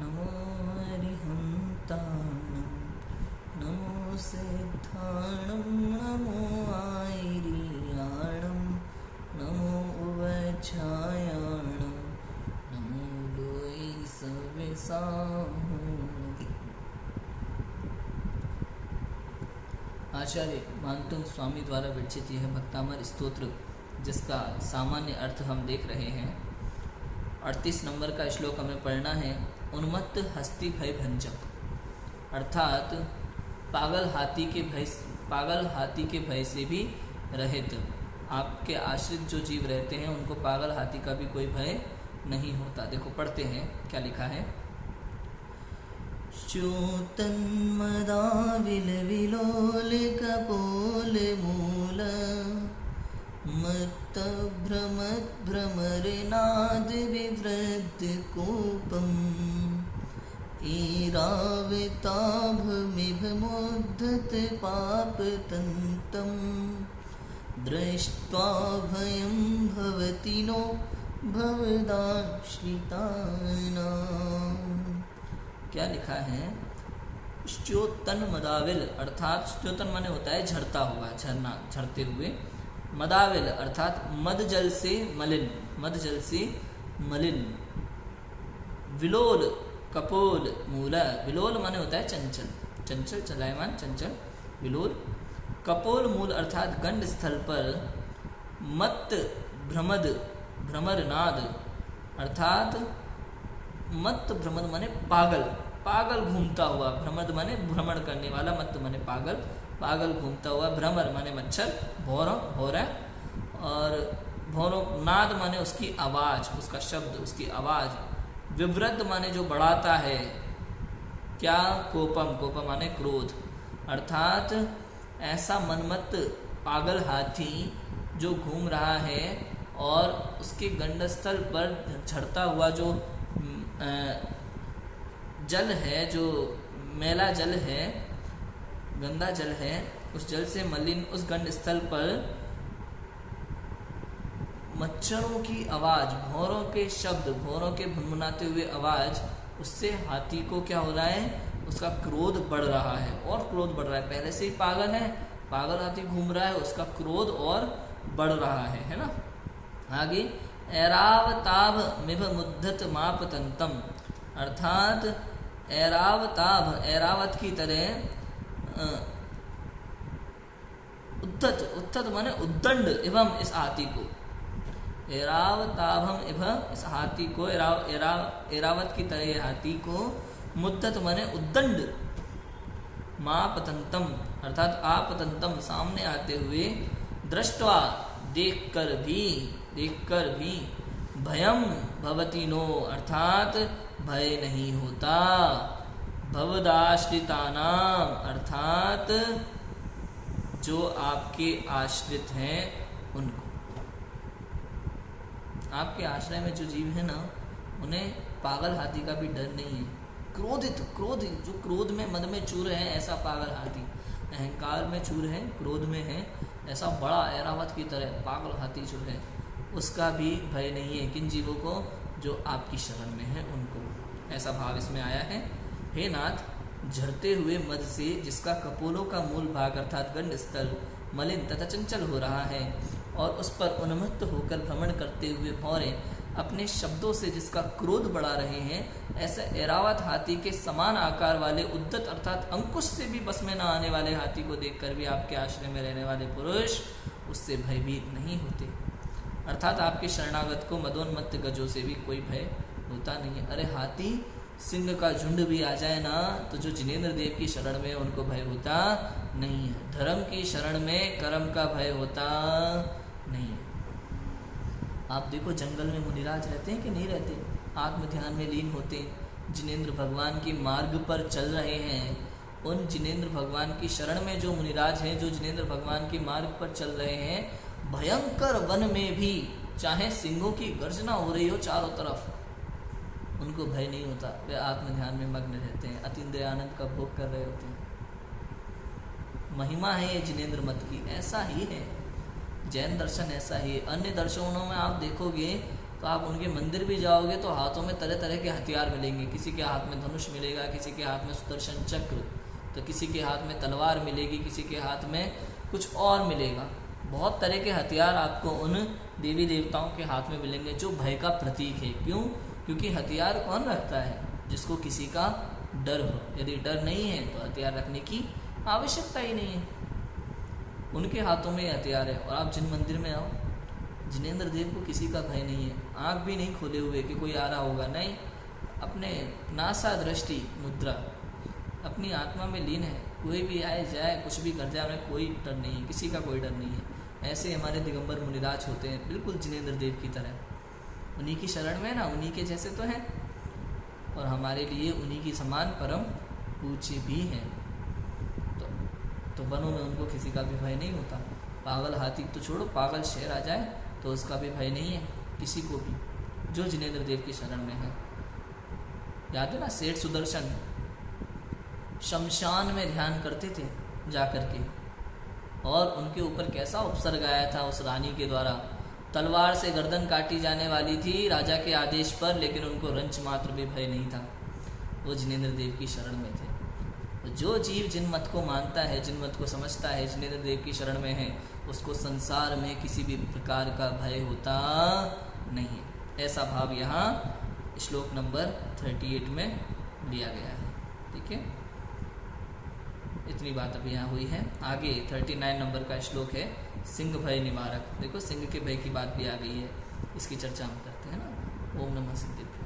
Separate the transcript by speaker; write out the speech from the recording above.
Speaker 1: नमो हरिहन्ताणं नमो सिद्धाणं नमो आयर्याणं नमो उवच्छायाणं नमो लोई सविसाहूं। आचार्य मानतुंग स्वामी द्वारा विरचित यह भक्तामर स्तोत्र, जिसका सामान्य अर्थ हम देख रहे हैं। 38 नंबर का श्लोक हमें पढ़ना है। उन्मत्त हस्ती भय भंजक, अर्थात पागल हाथी के भय से भी रहित। आपके आश्रित जो जीव रहते हैं उनको पागल हाथी का भी कोई भय नहीं होता। देखो पढ़ते हैं क्या लिखा है। च्योतन्मदाविल विलोल कपोल मूल मत्त भ्रमरनाद विवृद्ध कोपम् ऐरावताभमिव मोद्धत पापतन्तं दृष्ट्वा भयं भवति नो भवदाश्रितानाम्। क्या लिखा है। च्योतन मदाविल, अर्थात च्योतन माने होता है झरता हुआ, झरना, झरते हुए। मदाविल अर्थात मद जल से मलिन। विलोल कपोल मूल, विलोल माने होता है चंचल, चलायमान, चंचल, विलोल। कपोल मूल अर्थात गंड स्थल पर। मत भ्रमरनाद अर्थात मत भ्रमद माने पागल घूमता हुआ। भ्रमद माने भ्रमण करने वाला, मत माने पागल घूमता हुआ। भ्रमर माने मच्छर, भौरा, और भौरों, नाद माने उसकी आवाज, उसका शब्द, उसकी आवाज। विवृद्ध माने जो बढ़ाता है। क्या? कोपम माने क्रोध, अर्थात ऐसा मनमत्त पागल हाथी जो घूम रहा है और उसके गंडस्थल पर झड़ता हुआ जो जल है, जो मैला जल है, गंदा जल है, उस जल से मलिन उस गंड स्थल पर मच्छरों की आवाज, भौरों के शब्द, भौरों के भुनभुनाते हुए आवाज, उससे हाथी को क्या हो रहा है, उसका क्रोध बढ़ रहा है, और क्रोध बढ़ रहा है। पहले से ही पागल है, पागल हाथी घूम रहा है, उसका क्रोध और बढ़ रहा है ना। आगे ऐरावताभ मिभ मुद्धत मापतंतम, अर्थात ऐरावताभ, ऐरावत की तरह उद्धत माने उद्दंड एवं इस हाथी को। ऐरावताभम एवं इस हाथी को, ऐरावत की तरह हाथी को। मुद्दत माने उद्दंड। मापतंतम अर्थात आपतंतम सामने आते हुए। दृष्टवा देखकर भी। भयम भवति नो अर्थात भय नहीं होता। भवदाश्रितानाम अर्थात जो आपके आश्रित हैं उनको। आपके आश्रय में जो जीव है ना, उन्हें पागल हाथी का भी डर नहीं है। क्रोध जो क्रोध में, मद में चूर है, ऐसा पागल हाथी। अहंकार में चूर है, क्रोध में है, ऐसा बड़ा ऐरावत की तरह पागल हाथी जो है, उसका भी भय नहीं है। किन जीवों को? जो आपकी शरण में है उनको। ऐसा भाव इसमें आया है। हे नाथ, झरते हुए मद से जिसका कपोलों का मूल भाग अर्थात गंड स्थल मलिन तथा चंचल हो रहा है, और उस पर उन्मत्त होकर भ्रमण करते हुए भौरे अपने शब्दों से जिसका क्रोध बढ़ा रहे हैं, ऐसे ऐरावत हाथी के समान आकार वाले उद्दत अर्थात अंकुश से भी बस में न आने वाले हाथी को देखकर भी आपके आश्रय में रहने वाले पुरुष उससे भयभीत नहीं होते। अर्थात आपके शरणागत को मदोन्मत्त गजों से भी कोई भय होता नहीं है। अरे हाथी सिंह का झुंड भी आ जाए ना, तो जो जिनेंद्र देव की शरण में उनको भय होता नहीं है। धर्म की शरण में कर्म का भय होता नहीं है। आप देखो जंगल में मुनिराज रहते हैं कि नहीं रहते, आत्म ध्यान में लीन होते, जिनेंद्र भगवान के मार्ग पर चल रहे हैं। उन जिनेंद्र भगवान की शरण में जो मुनिराज हैं, जो जिनेंद्र भगवान के मार्ग पर चल रहे हैं, भयंकर वन में भी चाहे सिंहों की गर्जना हो रही हो चारों तरफ, उनको भय नहीं होता। वे आत्म ध्यान में मग्न रहते हैं, अतीन्द्रिय आनंद का भोग कर रहे होते हैं। महिमा है ये जिनेंद्र मत की, ऐसा ही है। जैन दर्शन ऐसा ही है। अन्य दर्शनों में आप देखोगे तो आप उनके मंदिर भी जाओगे तो हाथों में तरह तरह के हथियार मिलेंगे। किसी के हाथ में धनुष मिलेगा, किसी के हाथ में सुदर्शन चक्र, तो किसी के हाथ में तलवार मिलेगी, किसी के हाथ में कुछ और मिलेगा। बहुत तरह के हथियार आपको उन देवी देवताओं के हाथ में मिलेंगे जो भय का प्रतीक है। क्यों? क्योंकि हथियार कौन रखता है? जिसको किसी का डर हो। यदि डर नहीं है तो हथियार रखने की आवश्यकता ही नहीं है। उनके हाथों में हथियार है। और आप जिन मंदिर में आओ, जिनेंद्र देव को किसी का भय नहीं है। आँख भी नहीं खोले हुए कि कोई आ रहा होगा, नहीं, अपने नासा दृष्टि मुद्रा अपनी आत्मा में लीन है। कोई भी आए जाए, कुछ भी कर जाए, उन्हें कोई डर नहीं है, किसी का कोई डर नहीं है। ऐसे हमारे दिगंबर मुनिराज होते हैं, बिल्कुल जिनेंद्र देव की तरह। उन्हीं की शरण में ना, उन्हीं के जैसे तो हैं, और हमारे लिए उन्हीं की समान परम पूज्य भी हैं। तो वनों में उनको किसी का भी भय नहीं होता। पागल हाथी तो छोड़ो, पागल शेर आ जाए तो उसका भी भय नहीं है किसी को भी, जो जिनेंद्र देव की शरण में है। याद है ना, सेठ सुदर्शन शमशान में ध्यान करते थे जा कर के, और उनके ऊपर कैसा उपसर्ग आया था उस रानी के द्वारा। तलवार से गर्दन काटी जाने वाली थी राजा के आदेश पर, लेकिन उनको रंच मात्र भी भय नहीं था। वो जिनेंद्र देव की शरण में थे। तो जो जीव जिन मत को मानता है, जिन मत को समझता है, जिनेंद्र देव की शरण में है, उसको संसार में किसी भी प्रकार का भय होता नहीं है। ऐसा भाव यहाँ श्लोक नंबर 38 में लिया गया है। ठीक है, इतनी बात अभी यहाँ हुई है। आगे 39 नंबर का श्लोक है, सिंह भय निवारक। देखो, सिंह के भय की बात भी आ गई है, इसकी चर्चा हम करते हैं ना। ओम नमः सिद्धेभ्यो।